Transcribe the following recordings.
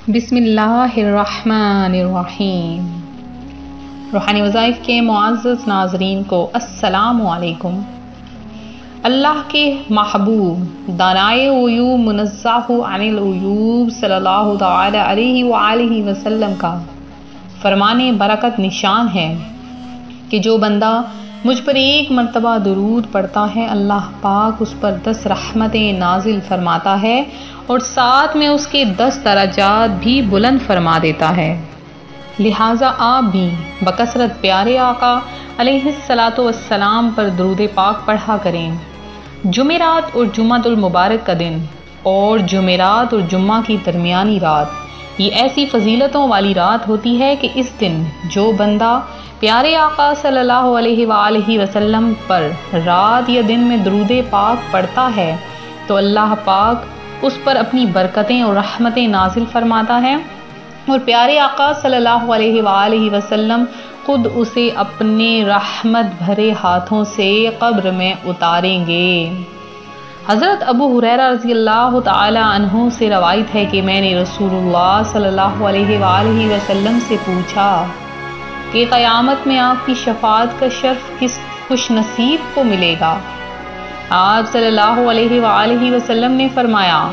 बिस्मिल्लाहिर्रहमानिर्रहीम। रूहानी वज़ाइफ के मुअज़्ज़ज़ नाज़रीन को अस्सलामु अलैकुम। अल्लाह के महबूब दानाए उयूब मुनज़्ज़ह अनिल उयूब सल्लल्लाहु तआला अलैहि व आलिहि वसल्लम का फरमाने बरकत निशान है कि जो बंदा मुझ पर एक मर्तबा दुरूद पढ़ता है, अल्लाह पाक उस पर 10 रहमतें नाजिल फरमाता है और साथ में उसके 10 दराजात भी बुलंद फरमा देता है। लिहाजा आप भी बकसरत प्यारे आका अलैहिस्सलातु वस्सलाम पर दुरूद पाक पढ़ा करें। जुमेरात और जुम्मतुल मुबारक का दिन और जुमेरात और जुम्मा की दरमियानी रात, ये ऐसी फजीलतों वाली रात होती है कि इस दिन जो बंदा प्यारे आका सल्लल्लाहु अलैहि वसल्लम पर रात या दिन में दुरूद पाक पढ़ता है तो अल्लाह पाक उस पर अपनी बरकतें और रहमतें नाजिल फरमाता है और प्यारे आका सल्लल्लाहु अलैहि वसल्लम खुद उसे अपने रहमत भरे हाथों से कब्र में उतारेंगे। हज़रत अबू हुरैरा रज़ियल्लाहु ताला अन्हु से रवायत है कि मैंने रसूलुल्लाह सल्लल्लाहु अलैहि वसल्लम से पूछा कि क़यामत में आपकी शफ़ाअत का शर्फ किस खुशनसीब को मिलेगा। आप सल्लल्लाहु अलैहि वसल्लम ने फरमाया,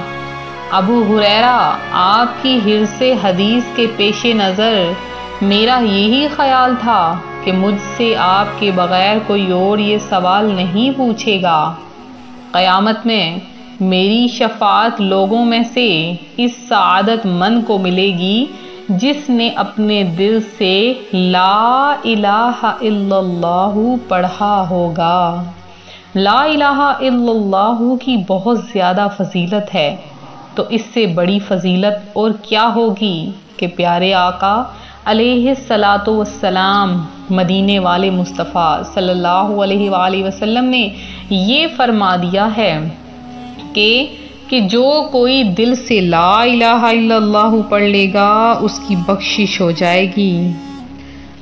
अबू हुरैरा, आपकी हिर्से हदीस के पेश नज़र मेरा यही ख्याल था कि मुझसे आपके बग़ैर कोई और ये सवाल नहीं पूछेगा। क़यामत में मेरी शफ़ाअत लोगों में से इस सआदतमंद को मिलेगी जिसने अपने दिल से ला इलाहा इल्लल्लाहु पढ़ा होगा। ला इलाहा इल्लल्लाहु की बहुत ज़्यादा फजीलत है, तो इससे बड़ी फजीलत और क्या होगी कि प्यारे आका अलैहिस्सलातु वस्सलाम मदीने वाले मुस्तफ़ा सल्लल्लाहु अलैहि वसल्लम ने ये फरमा दिया है कि जो कोई दिल से ला इलाहा इल्लल्लाहु पढ़ लेगा उसकी बख्शिश हो जाएगी।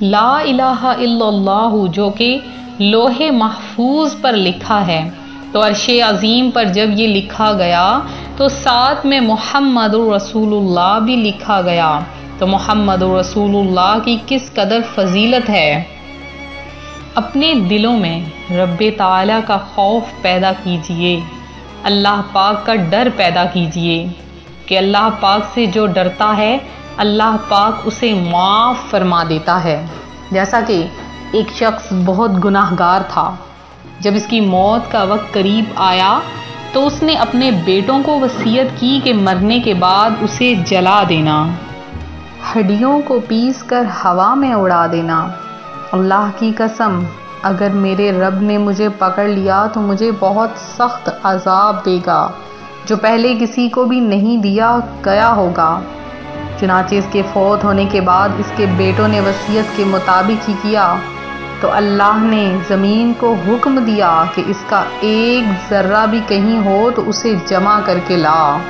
ला इलाहा इल्लल्लाहु जो कि लोहे महफूज पर लिखा है, तो अर्शे अजीम पर जब ये लिखा गया तो साथ में मुहम्मदुर रसूलुल्लाह भी लिखा गया। तो मुहम्मदुर रसूलुल्लाह की किस कदर फजीलत है। अपने दिलों में रब्बे ताला का खौफ पैदा कीजिए, अल्लाह पाक का डर पैदा कीजिए कि अल्लाह पाक से जो डरता है अल्लाह पाक उसे माफ़ फरमा देता है। जैसा कि एक शख्स बहुत गुनाहगार था, जब इसकी मौत का वक्त करीब आया तो उसने अपने बेटों को वसीयत की कि मरने के बाद उसे जला देना, हड्डियों को पीस कर हवा में उड़ा देना। अल्लाह की कसम, अगर मेरे रब ने मुझे पकड़ लिया तो मुझे बहुत सख्त अजाब देगा जो पहले किसी को भी नहीं दिया गया होगा। चुनांचे इसके फौत होने के बाद इसके बेटों ने वसीयत के मुताबिक ही किया तो अल्लाह ने ज़मीन को हुक्म दिया कि इसका एक ज़र्रा भी कहीं हो तो उसे जमा करके ला।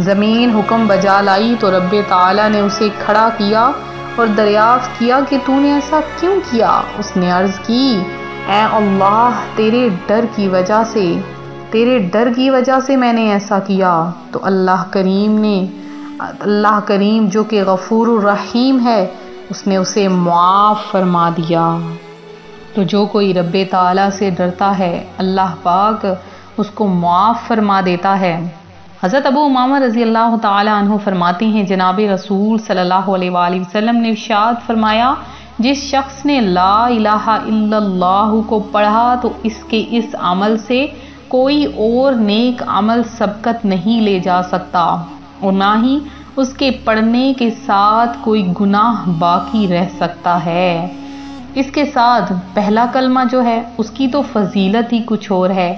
ज़मीन हुक्म बजा लाई तो रब्बे ताला ने उसे खड़ा किया और दरियाफ्त किया कि तूने ऐसा क्यों किया। उसने अर्ज़ की, ऐ अल्लाह, तेरे डर की वजह से मैंने ऐसा किया। तो अल्लाह करीम जो कि गफूरुर रहीम है, उसने उसे मुआफ़ फरमा दिया। तो जो कोई रब्बे ताला से डरता है अल्लाह पाक उसको मुआफ़ फरमा देता है। हज़रत अबू उमामा रज़ियल्लाहु ताला अन्हु फरमाते हैं, जनाब रसूल सल्लल्लाहु अलैहि वसल्लम ने इरशाद फरमाया, जिस शख्स ने ला इलाहा इल्लल्लाहु को पढ़ा तो इसके इस अमल से कोई और नेक अमल सबकत नहीं ले जा सकता और ना ही उसके पढ़ने के साथ कोई गुनाह बाकी रह सकता है। इसके साथ पहला कलमा जो है उसकी तो फजीलत ही कुछ और है।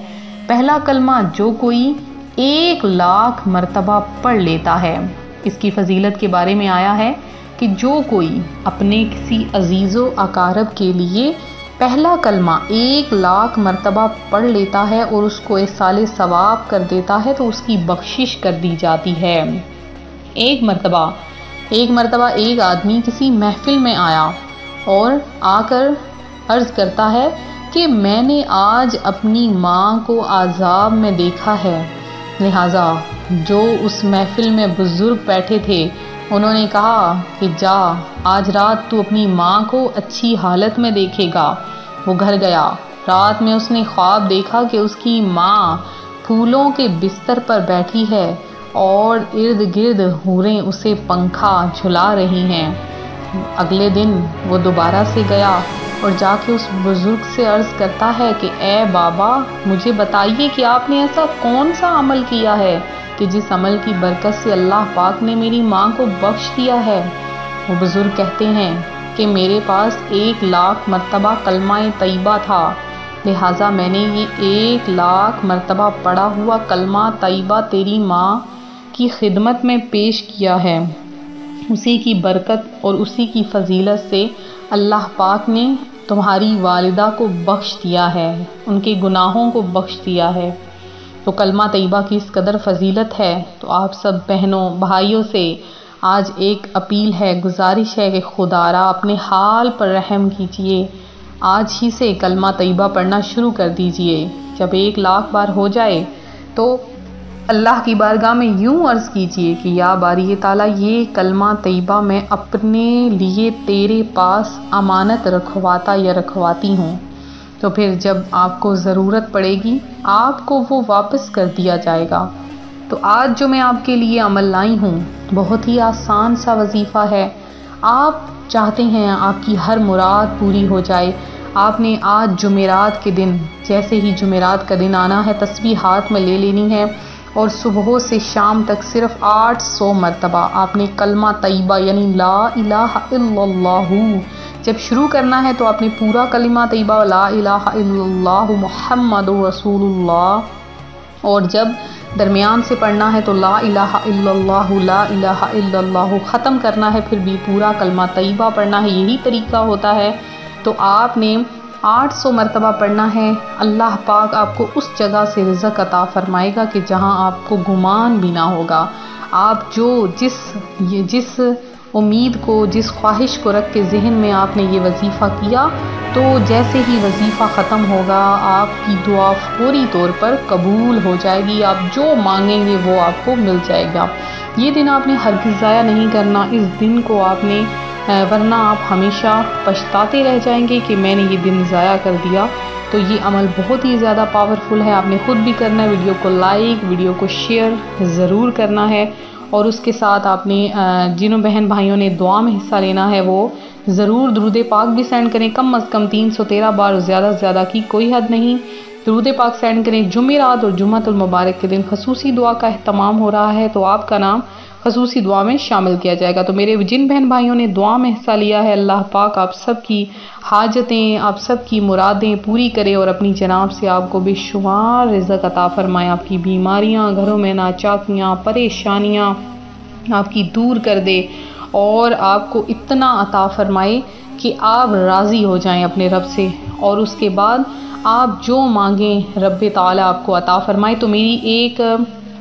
पहला कलमा जो कोई 1,00,000 मरतबा पढ़ लेता है, इसकी फजीलत के बारे में आया है कि जो कोई अपने किसी अजीज़ो अकारब के लिए पहला कलमा 1,00,000 मरतबा पढ़ लेता है और उसको इसाले सवाब कर देता है तो उसकी बख्शिश कर दी जाती है। एक मरतबा एक आदमी किसी महफिल में आया और आकर अर्ज़ करता है कि मैंने आज अपनी माँ को आज़ाब में देखा है, लिहाजा जो उस महफिल में बुजुर्ग बैठे थे उन्होंने कहा कि जा, आज रात तू अपनी माँ को अच्छी हालत में देखेगा। वो घर गया। रात में उसने ख्वाब देखा कि उसकी माँ फूलों के बिस्तर पर बैठी है और इर्द गिर्द हूरें उसे पंखा झुला रही हैं। अगले दिन वो दोबारा से गया और जाके उस बुजुर्ग से अर्ज़ करता है कि ए बाबा, मुझे बताइए कि आपने ऐसा कौन सा अमल किया है कि जिस अमल की बरकत से अल्लाह पाक ने मेरी माँ को बख्श दिया है। वो बुजुर्ग कहते हैं कि मेरे पास 1,00,000 मरतबा कलमा तैयबा था, लिहाजा मैंने ये 1,00,000 मरतबा पढ़ा हुआ कलमा तैयबा तेरी माँ की खिदमत में पेश किया है। उसी की बरकत और उसी की फजीलत से अल्लाह पाक ने तुम्हारी वालिदा को बख्श दिया है, उनके गुनाहों को बख्श दिया है। तो कलमा तैयबा की इस कदर फजीलत है। तो आप सब बहनों भाइयों से आज एक अपील है, गुजारिश है कि खुदारा अपने हाल पर रहम कीजिए। आज ही से कलमा तैयबा पढ़ना शुरू कर दीजिए। जब 1,00,000 बार हो जाए तो अल्लाह की बारगाह में यूं अर्ज़ कीजिए कि या बारी ताला, ये कलमा तैयबा मैं अपने लिए तेरे पास अमानत रखवाता या रखवाती हूँ। तो फिर जब आपको ज़रूरत पड़ेगी आपको वो वापस कर दिया जाएगा। तो आज जो मैं आपके लिए अमल लाई हूँ बहुत ही आसान सा वजीफ़ा है। आप चाहते हैं आपकी हर मुराद पूरी हो जाए। आपने आज जुमेरात के दिन, जैसे ही जुमेरात का दिन आना है, तस्बीह हाथ में ले लेनी है और सुबह से शाम तक सिर्फ 800 मरतबा आपने कलमा तैयबा यानी ला इलाहा इल्लल्लाहु जब शुरू करना है तो आपने पूरा कलिमा तैयबा ला इलाहा इल्लल्लाहु मुहम्मदुर रसूलुल्लाह, और जब दरमियान से पढ़ना है तो ला इलाहा इल्लल्लाहु ख़त्म करना है, फिर भी पूरा कलमा तैयबा पढ़ना है। यही तरीका होता है। तो आपने 800 मरतबा पढ़ना है। अल्लाह पाक आपको उस जगह से रिज़्क़ अता फरमाएगा कि जहां आपको गुमान भी ना होगा। आप जिस उम्मीद को, जिस ख्वाहिश को रख के ज़हन में आपने ये वजीफ़ा किया, तो जैसे ही वजीफ़ा ख़त्म होगा आपकी दुआ फौरी तौर पर कबूल हो जाएगी। आप जो मांगेंगे वो आपको मिल जाएगा। ये दिन आपने हरगिज़ ज़ाया नहीं करना। इस दिन को आपने, वरना आप हमेशा पछताते रह जाएंगे कि मैंने ये दिन ज़ाया कर दिया। तो ये अमल बहुत ही ज़्यादा पावरफुल है। आपने ख़ुद भी करना है। वीडियो को लाइक, वीडियो को शेयर ज़रूर करना है और उसके साथ आपने जिन बहन भाइयों ने दुआ में हिस्सा लेना है वो ज़रूर दुरूद पाक भी सेंड करें। कम अज़ कम 313 बार, ज़्यादा से ज़्यादा की कोई हद नहीं। दुरूद पाक सेंड करें। जुमेरात और जुम्मतुल मुबारक के दिन खसूसी दुआ का एहतमाम हो रहा है, तो आपका नाम खसूसी दुआ में शामिल किया जाएगा। तो मेरे जिन बहन भाइयों ने दुआ में हिस्सा लिया है, अल्लाह पाक आप सब की हाजतें, आप सब की मुरादें पूरी करे और अपनी जनाब से आपको बेशुमार रिज़्क़ अता फरमाए। आपकी बीमारियां, घरों में नाचाकियाँ, परेशानियाँ आपकी दूर कर दे और आपको इतना अता फरमाए कि आप राज़ी हो जाएं अपने रब से, और उसके बाद आप जो मांगें रब ताला आपको अता फरमाए। तो मेरी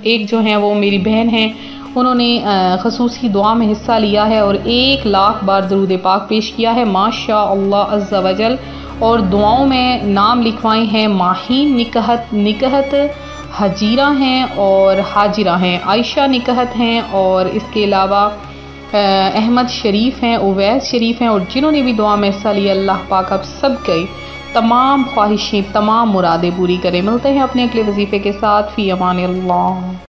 एक जो है वो मेरी बहन है, उन्होंने खसूसी दुआ में हिस्सा लिया है और 1,00,000 बार दरूद पाक पेश किया है, माशा अल्लाह अज़्ज़ा वजल। और दुआओं में नाम लिखवाए हैं माहीन निकहत हजीरा हैं और हाजिरा हैं, आयशा निकहत हैं, और इसके अलावा अहमद शरीफ हैं, उवैस शरीफ हैं। और जिन्होंने भी दुआ में हिस्सा लिया, अल्लाह पाक आप सब के तमाम ख्वाहिशें, तमाम मुरादें पूरी करें। मिलते हैं अपने अगले वजीफे के साथ। फ़ी अमान अल्लाह।